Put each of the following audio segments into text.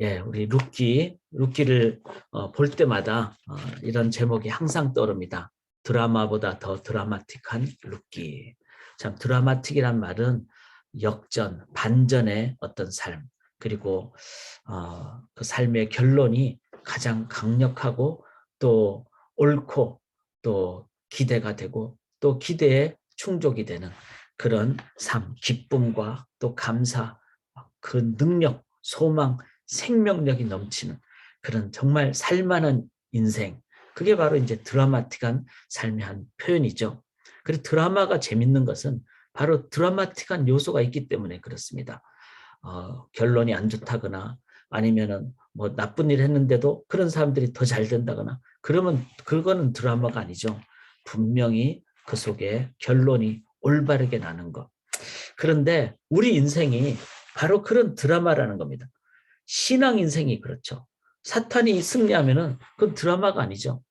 예, 우리 루키를 볼 때마다 이런 제목이 항상 떠오릅니다. 드라마보다 더 드라마틱한 루키. 참 드라마틱이란 말은 역전, 반전의 어떤 삶, 그리고 그 삶의 결론이 가장 강력하고 또 옳고 또 기대가 되고 또 기대에 충족이 되는 그런 삶, 기쁨과 또 감사, 그 능력, 소망, 생명력이 넘치는 그런 정말 살만한 인생. 그게 바로 이제 드라마틱한 삶의 한 표현이죠. 그리고 드라마가 재밌는 것은 바로 드라마틱한 요소가 있기 때문에 그렇습니다. 결론이 안 좋다거나 아니면은 뭐 나쁜 일 했는데도 그런 사람들이 더 잘 된다거나 그러면 그거는 드라마가 아니죠. 분명히 그 속에 결론이 올바르게 나는 것. 그런데 우리 인생이 바로 그런 드라마라는 겁니다. 신앙 인생이 그렇죠. 사탄이 승리하면은 그건 드라마가 아니죠.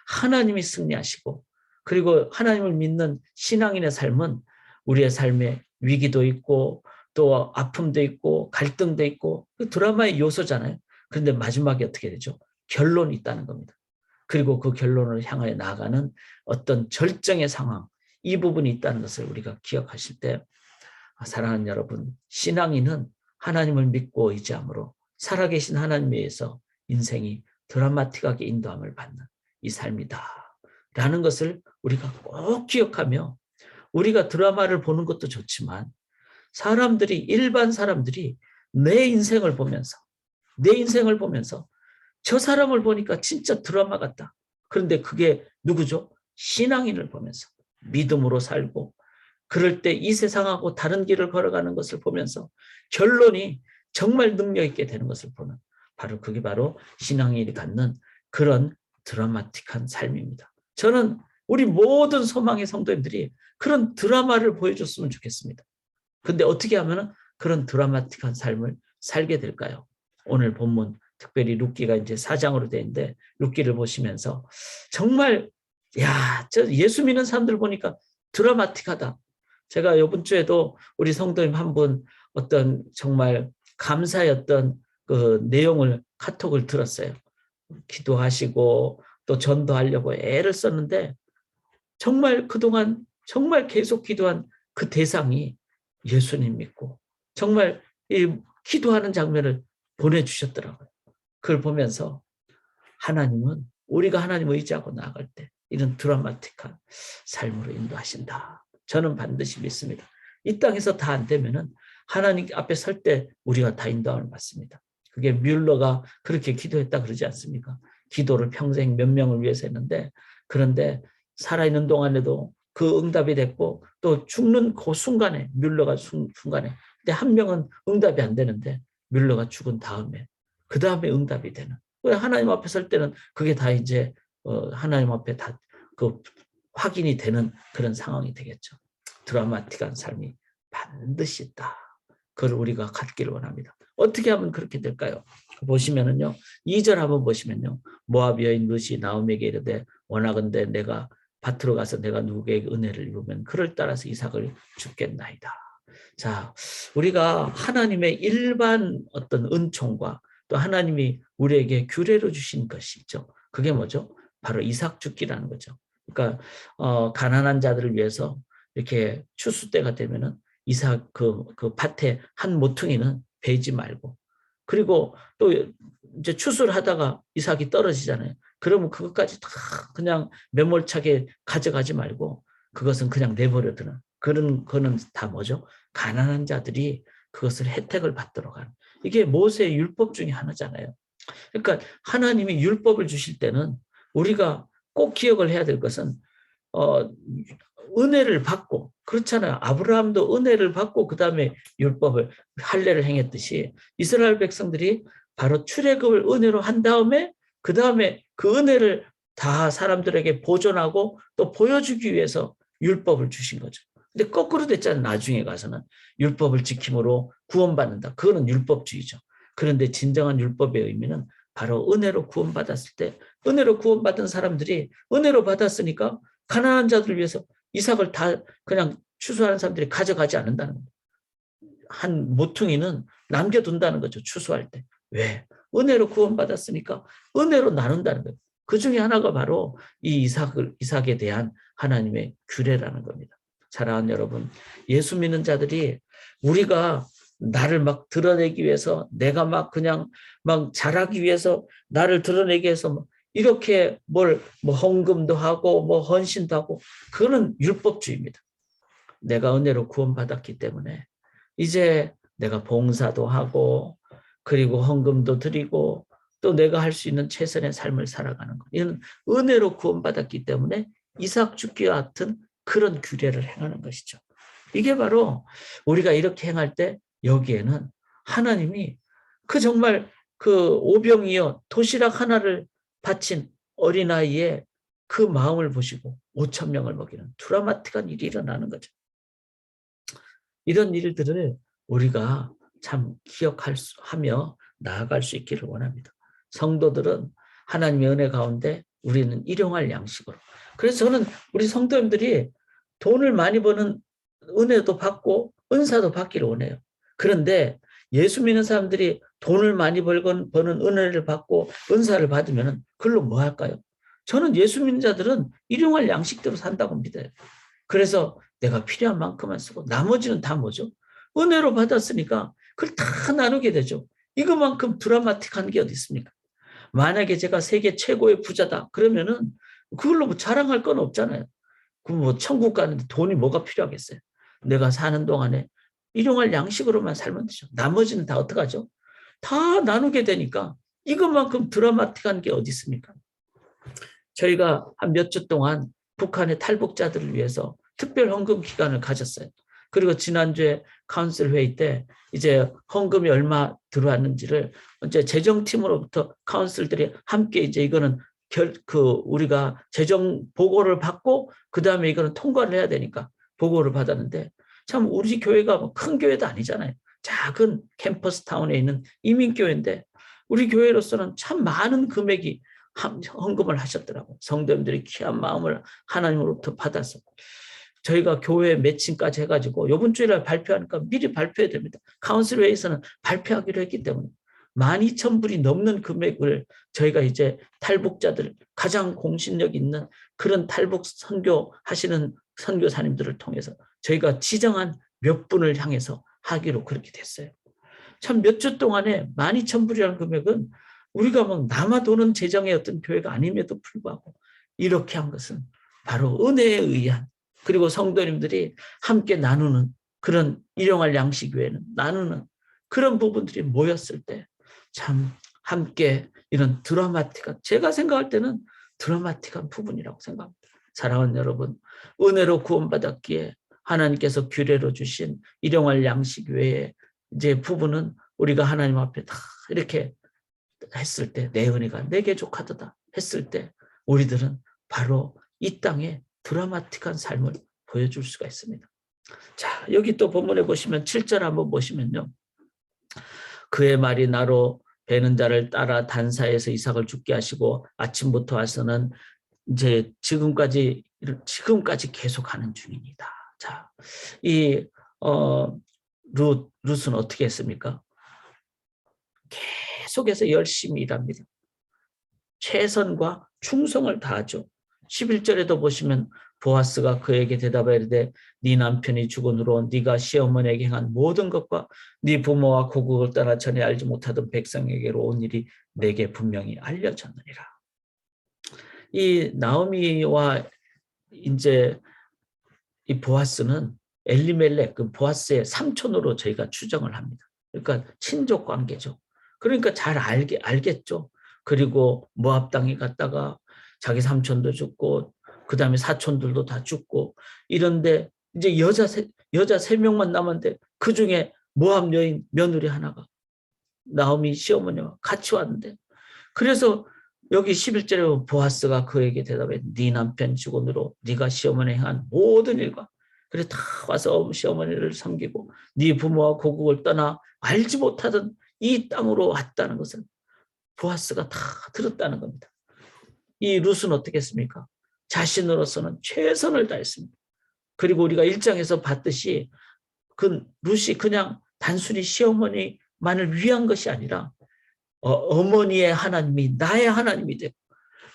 하나님이 승리하시고 그리고 하나님을 믿는 신앙인의 삶은 우리의 삶에 위기도 있고 또 아픔도 있고 갈등도 있고 그 드라마의 요소잖아요. 그런데 마지막에 어떻게 되죠? 결론이 있다는 겁니다. 그리고 그 결론을 향하여 나아가는 어떤 절정의 상황, 이 부분이 있다는 것을 우리가 기억하실 때 사랑하는 여러분, 신앙인은 하나님을 믿고 의지함으로 살아계신 하나님에 의해서 인생이 드라마틱하게 인도함을 받는 이 삶이다 라는 것을 우리가 꼭 기억하며 우리가 드라마를 보는 것도 좋지만 일반 사람들이 내 인생을 보면서 저 사람을 보니까 진짜 드라마 같다. 그런데 그게 누구죠? 신앙인을 보면서 믿음으로 살고 그럴 때 이 세상하고 다른 길을 걸어가는 것을 보면서 결론이 정말 능력 있게 되는 것을 보는 바로 그게 바로 신앙인이 갖는 그런 드라마틱한 삶입니다. 저는 우리 모든 소망의 성도님들이 그런 드라마를 보여줬으면 좋겠습니다. 근데 어떻게 하면 그런 드라마틱한 삶을 살게 될까요? 오늘 본문 특별히 룻기가 이제 4장으로 되어 있는데 룻기를 보시면서 정말 저 예수 믿는 사람들 보니까 드라마틱하다. 제가 이번 주에도 우리 성도님 한 분 어떤 정말 감사였던 그 내용을 카톡을 들었어요. 기도하시고 또 전도하려고 애를 썼는데 정말 그동안 정말 계속 기도한 그 대상이 예수님 믿고 정말 이 기도하는 장면을 보내주셨더라고요. 그걸 보면서 하나님은 우리가 하나님 의지하고 나아갈 때 이런 드라마틱한 삶으로 인도하신다. 저는 반드시 믿습니다. 이 땅에서 다 안 되면은 하나님 앞에 설 때 우리가 다 인도함을 받습니다. 그게 뮬러가 그렇게 기도했다 그러지 않습니까? 기도를 평생 몇 명을 위해서 했는데 그런데 살아있는 동안에도 그 응답이 됐고 또 죽는 그 순간에 뮬러가 순간에 근데 한 명은 응답이 안 되는데 뮬러가 죽은 다음에 그 다음에 응답이 되는 하나님 앞에 설 때는 그게 다 이제 하나님 앞에 다 그 확인이 되는 그런 상황이 되겠죠. 드라마틱한 삶이 반드시 있다. 그걸 우리가 갖기를 원합니다. 어떻게 하면 그렇게 될까요? 보시면은요. 2절 한번 보시면요. 모압 여인 룻이 나오미에게 이르되 원하건대 내가 밭으로 가서 내가 누구에게 은혜를 입으면 그를 따라서 이삭을 주겠나이다. 자, 우리가 하나님의 일반 어떤 은총과 또 하나님이 우리에게 규례로 주신 것이 있죠. 그게 뭐죠? 바로 이삭 죽기라는 거죠. 그러니까 가난한 자들을 위해서 이렇게 추수 때가 되면은 이삭 그 밭에 한 모퉁이는 베지 말고 그리고 또 이제 추수를 하다가 이삭이 떨어지잖아요. 그러면 그것까지 다 그냥 매몰차게 가져가지 말고 그것은 그냥 내버려 두는 그런 거는 다 뭐죠? 가난한 자들이 그것을 혜택을 받도록 하는 이게 모세의 율법 중에 하나잖아요. 그러니까 하나님이 율법을 주실 때는 우리가 꼭 기억을 해야 될 것은 은혜를 받고 그렇잖아요. 아브라함도 은혜를 받고 그 다음에 율법을 할례를 행했듯이 이스라엘 백성들이 바로 출애굽을 은혜로 한 다음에 그 다음에 그 은혜를 다 사람들에게 보존하고 또 보여주기 위해서 율법을 주신 거죠. 근데 거꾸로 됐잖아요. 나중에 가서는 율법을 지킴으로 구원받는다. 그거는 율법주의죠. 그런데 진정한 율법의 의미는 바로 은혜로 구원받았을 때 은혜로 구원받은 사람들이 은혜로 받았으니까 가난한 자들을 위해서 이삭을 다 그냥 추수하는 사람들이 가져가지 않는다는 겁니다. 한 모퉁이는 남겨둔다는 거죠. 추수할 때. 왜? 은혜로 구원받았으니까 은혜로 나눈다는 거예요. 그 중에 하나가 바로 이 이삭에 대한 하나님의 규례라는 겁니다. 사랑하는 여러분, 예수 믿는 자들이 우리가 나를 막 드러내기 위해서, 내가 막 그냥 막 잘하기 위해서, 나를 드러내기 위해서 이렇게 뭐 헌금도 하고 뭐 헌신도 하고, 그거는 율법주의입니다. 내가 은혜로 구원받았기 때문에 이제 내가 봉사도 하고 그리고 헌금도 드리고 또 내가 할 수 있는 최선의 삶을 살아가는 것. 이는 은혜로 구원받았기 때문에 이삭 죽기와 같은 그런 규례를 행하는 것이죠. 이게 바로 우리가 이렇게 행할 때 여기에는 하나님이 그 정말 그 오병이어 도시락 하나를 바친 어린아이의 그 마음을 보시고 5천 명을 먹이는 드라마틱한 일이 일어나는 거죠. 이런 일들을 우리가 참 기억하며 나아갈 수 있기를 원합니다. 성도들은 하나님의 은혜 가운데 우리는 일용할 양식으로. 그래서 저는 우리 성도님들이 돈을 많이 버는 은혜도 받고 은사도 받기를 원해요. 그런데 예수 믿는 사람들이 돈을 많이 버는 은혜를 받고 은사를 받으면 그걸로 뭐 할까요? 저는 예수 믿는 자들은 일용할 양식대로 산다고 믿어요. 그래서 내가 필요한 만큼만 쓰고 나머지는 다 뭐죠? 은혜로 받았으니까 그걸 다 나누게 되죠. 이것만큼 드라마틱한 게 어디 있습니까? 만약에 제가 세계 최고의 부자다 그러면은 그걸로 뭐 자랑할 건 없잖아요. 그럼 뭐 천국 가는데 돈이 뭐가 필요하겠어요? 내가 사는 동안에 일용할 양식으로만 살면 되죠. 나머지는 다 어떡하죠? 다 나누게 되니까 이것만큼 드라마틱한 게 어디 있습니까? 저희가 한 몇 주 동안 북한의 탈북자들을 위해서 특별 헌금 기간을 가졌어요. 그리고 지난주에 카운슬 회의 때 이제 헌금이 얼마 들어왔는지를 이제 재정팀으로부터 카운슬들이 함께 이제 이거는 우리가 재정 보고를 받고 그 다음에 이거는 통과를 해야 되니까 보고를 받았는데 참 우리 교회가 뭐 큰 교회도 아니잖아요. 작은 캠퍼스 타운에 있는 이민교회인데 우리 교회로서는 참 많은 금액이 헌금을 하셨더라고요. 성도님들이 귀한 마음을 하나님으로부터 받아서 저희가 교회 매칭까지 해가지고 이번 주일날 발표하니까 미리 발표해야 됩니다. 카운슬회에서는 발표하기로 했기 때문에 12,000불이 넘는 금액을 저희가 이제 탈북자들 가장 공신력 있는 그런 탈북 선교하시는 선교사님들을 통해서 저희가 지정한 몇 분을 향해서 하기로 그렇게 됐어요. 참 몇 주 동안에 12,000불이라는 금액은 우리가 막 남아도는 재정의 어떤 교회가 아님에도 불구하고 이렇게 한 것은 바로 은혜에 의한 그리고 성도님들이 함께 나누는 그런 일용할 양식 외에는 나누는 그런 부분들이 모였을 때 참 함께 이런 드라마틱한 제가 생각할 때는 드라마틱한 부분이라고 생각합니다. 사랑하는 여러분, 은혜로 구원받았기에 하나님께서 규례로 주신 일용할 양식 외에 이제 부분은 우리가 하나님 앞에 다 이렇게 했을 때 내 은혜가 내게 족하도다 했을 때 우리들은 바로 이 땅에 드라마틱한 삶을 보여줄 수가 있습니다. 자, 여기 또 본문에 보시면 7절 한번 보시면요. 그의 말이 나로 베는 자를 따라 단사에서 이삭을 죽게 하시고 아침부터 와서는 이제 지금까지 계속하는 중입니다. 자, 이 룻은 어떻게 했습니까? 계속해서 열심히 일합니다. 최선과 충성을 다하죠. 11절에도 보시면 보아스가 그에게 대답하여 이르되 네 남편이 죽은 후로 네가 시어머니에게 행한 모든 것과 네 부모와 고국을 떠나 전에 알지 못하던 백성에게로 온 일이 내게 분명히 알려졌느니라. 이 나오미와 이제 이 보아스는 엘리멜렉 그 보아스의 삼촌으로 저희가 추정을 합니다. 그러니까 친족 관계죠. 그러니까 잘 알겠죠. 그리고 모압 땅에 갔다가 자기 삼촌도 죽고 그다음에 사촌들도 다 죽고 이런데 이제 여자 3명만 남았는데 그중에 모압 여인 며느리 하나가 나오미 시어머니와 같이 왔는데 그래서 여기 11절에 보아스가 그에게 대답해 네 남편 직원으로 네가 시어머니 행한 모든 일과 그래 다 와서 시어머니를 섬기고 네 부모와 고국을 떠나 알지 못하던 이 땅으로 왔다는 것을 보아스가 다 들었다는 겁니다. 이 룻은 어떻게 했습니까? 자신으로서는 최선을 다했습니다. 그리고 우리가 1장에서 봤듯이 그 룻이 그냥 단순히 시어머니만을 위한 것이 아니라 어머니의 하나님이 나의 하나님이 되고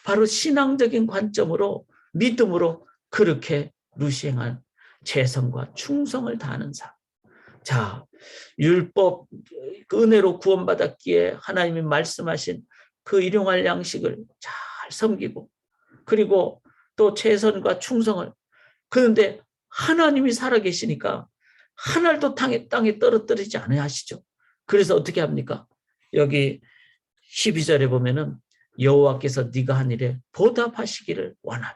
바로 신앙적인 관점으로 믿음으로 그렇게 루시행한 죄성과 충성을 다하는 삶. 자, 율법 은혜로 구원받았기에 하나님이 말씀하신 그 일용할 양식을 잘 섬기고 그리고 또 최선과 충성을 그런데 하나님이 살아계시니까 하늘도 땅에 떨어뜨리지 않아야 하시죠. 그래서 어떻게 합니까? 여기 12절에 보면은 여호와께서 네가 한 일에 보답하시기를 원하며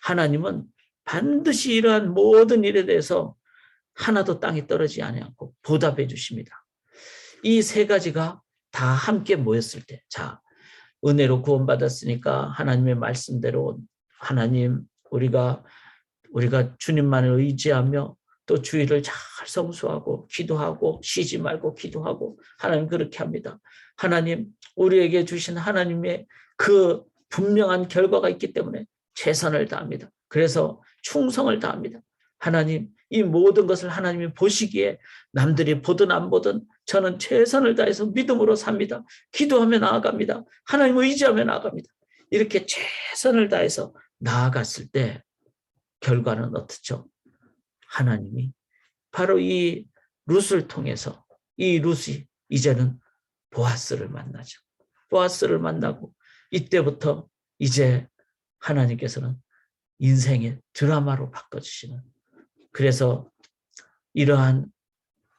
하나님은 반드시 이러한 모든 일에 대해서 하나도 땅에 떨어지지 않고 보답해 주십니다. 이 세 가지가 다 함께 모였을 때, 자, 은혜로 구원받았으니까 하나님의 말씀대로 하나님 우리가 주님만을 의지하며 또 주의를 잘 성수하고 기도하고 쉬지 말고 기도하고 하나님 그렇게 합니다. 하나님 우리에게 주신 하나님의 그 분명한 결과가 있기 때문에 최선을 다합니다. 그래서 충성을 다합니다. 하나님 이 모든 것을 하나님이 보시기에 남들이 보든 안 보든 저는 최선을 다해서 믿음으로 삽니다. 기도하며 나아갑니다. 하나님을 의지하며 나아갑니다. 이렇게 최선을 다해서 나아갔을 때 결과는 어떻죠? 하나님이 바로 이 룻을 통해서 이 룻이 이제는 보아스를 만나죠. 보아스를 만나고 이때부터 이제 하나님께서는 인생의 드라마로 바꿔주시는 그래서 이러한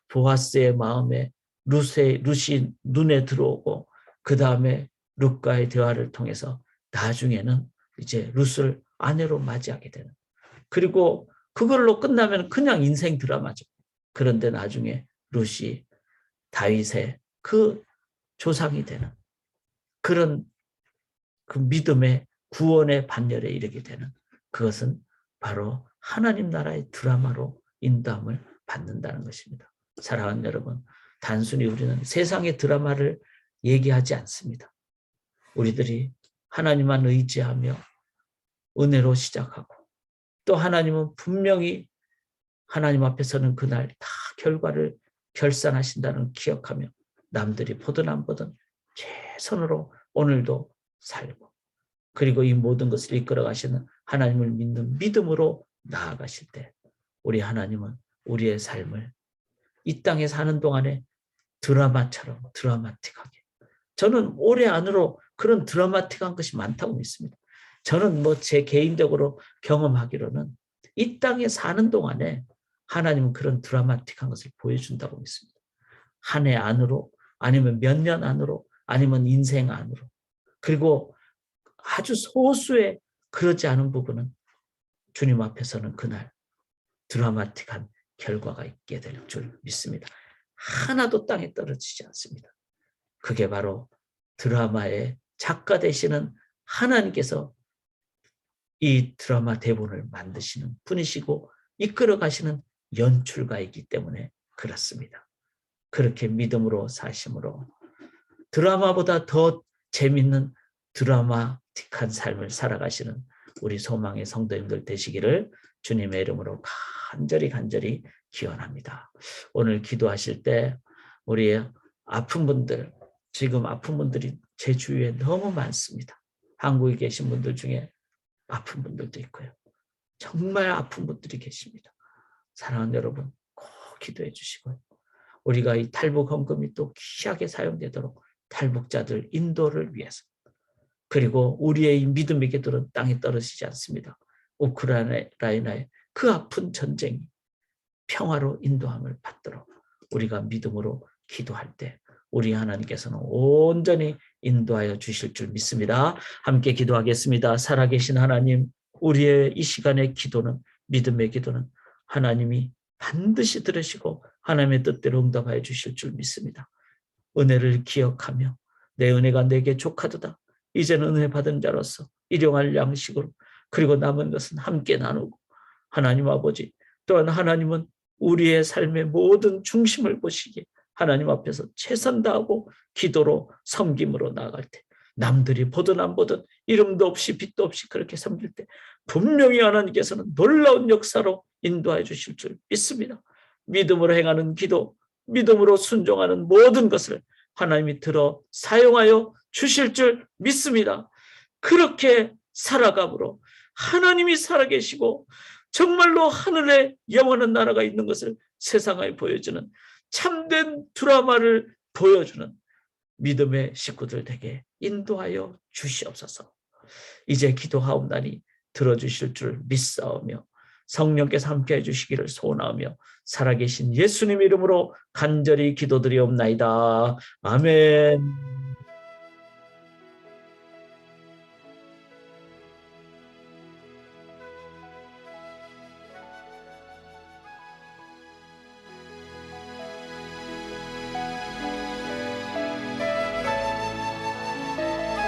보아스의 마음에 룻이 눈에 들어오고 그 다음에 룻과의 대화를 통해서 나중에는 이제 룻을 아내로 맞이하게 되는 그리고 그걸로 끝나면 그냥 인생 드라마죠. 그런데 나중에 룻이 다윗의 그 조상이 되는 그런 그 믿음의 구원의 반열에 이르게 되는 그것은 바로 하나님 나라의 드라마로 인도함을 받는다는 것입니다. 사랑하는 여러분, 단순히 우리는 세상의 드라마를 얘기하지 않습니다. 우리들이 하나님만 의지하며 은혜로 시작하고 또 하나님은 분명히 하나님 앞에서는 그날 다 결과를 결산하신다는 기억하며 남들이 보든 안 보든 최선으로 오늘도 살고 그리고 이 모든 것을 이끌어 가시는 하나님을 믿는 믿음으로 나아가실 때 우리 하나님은 우리의 삶을 이 땅에 사는 동안에 드라마처럼 드라마틱하게 저는 올해 안으로 그런 드라마틱한 것이 많다고 믿습니다. 저는 뭐 제 개인적으로 경험하기로는 이 땅에 사는 동안에 하나님은 그런 드라마틱한 것을 보여준다고 믿습니다. 한 해 안으로 아니면 몇 년 안으로 아니면 인생 안으로 그리고 아주 소수의 그러지 않은 부분은 주님 앞에서는 그날 드라마틱한 결과가 있게 될 줄 믿습니다. 하나도 땅에 떨어지지 않습니다. 그게 바로 드라마의 작가 되시는 하나님께서 이 드라마 대본을 만드시는 분이시고 이끌어 가시는 연출가이기 때문에 그렇습니다. 그렇게 믿음으로 사심으로 드라마보다 더 재밌는 드라마틱한 삶을 살아가시는 우리 소망의 성도님들 되시기를 주님의 이름으로 간절히 기원합니다. 오늘 기도하실 때 우리 아픈 분들, 지금 아픈 분들이 제 주위에 너무 많습니다. 한국에 계신 분들 중에 아픈 분들도 있고요. 정말 아픈 분들이 계십니다. 사랑하는 여러분 꼭 기도해 주시고요. 우리가 이 탈북 헌금이 또 귀하게 사용되도록 탈북자들 인도를 위해서 그리고 우리의 믿음의 기도는 땅에 떨어지지 않습니다. 우크라이나의 그 아픈 전쟁이 평화로 인도함을 받도록 우리가 믿음으로 기도할 때 우리 하나님께서는 온전히 인도하여 주실 줄 믿습니다. 함께 기도하겠습니다. 살아계신 하나님, 우리의 이 시간의 기도는 믿음의 기도는 하나님이 반드시 들으시고 하나님의 뜻대로 응답하여 주실 줄 믿습니다. 은혜를 기억하며 내 은혜가 내게 족하도다. 이제는 은혜 받은 자로서 일용할 양식으로 그리고 남은 것은 함께 나누고 하나님 아버지 또한 하나님은 우리의 삶의 모든 중심을 보시기에 하나님 앞에서 최선 다하고 기도로 섬김으로 나아갈 때 남들이 보든 안 보든 이름도 없이 빛도 없이 그렇게 섬길 때 분명히 하나님께서는 놀라운 역사로 인도해 주실 줄 믿습니다. 믿음으로 행하는 기도 믿음으로 순종하는 모든 것을 하나님이 들어 사용하여 주실 줄 믿습니다. 그렇게 살아감으로 하나님이 살아계시고 정말로 하늘에 영원한 나라가 있는 것을 세상에 보여주는 참된 드라마를 보여주는 믿음의 식구들 되게 인도하여 주시옵소서. 이제 기도하옵나니 들어주실 줄 믿사오며 성령께서 함께해 주시기를 소원하며 살아계신 예수님 이름으로 간절히 기도드리옵나이다. 아멘.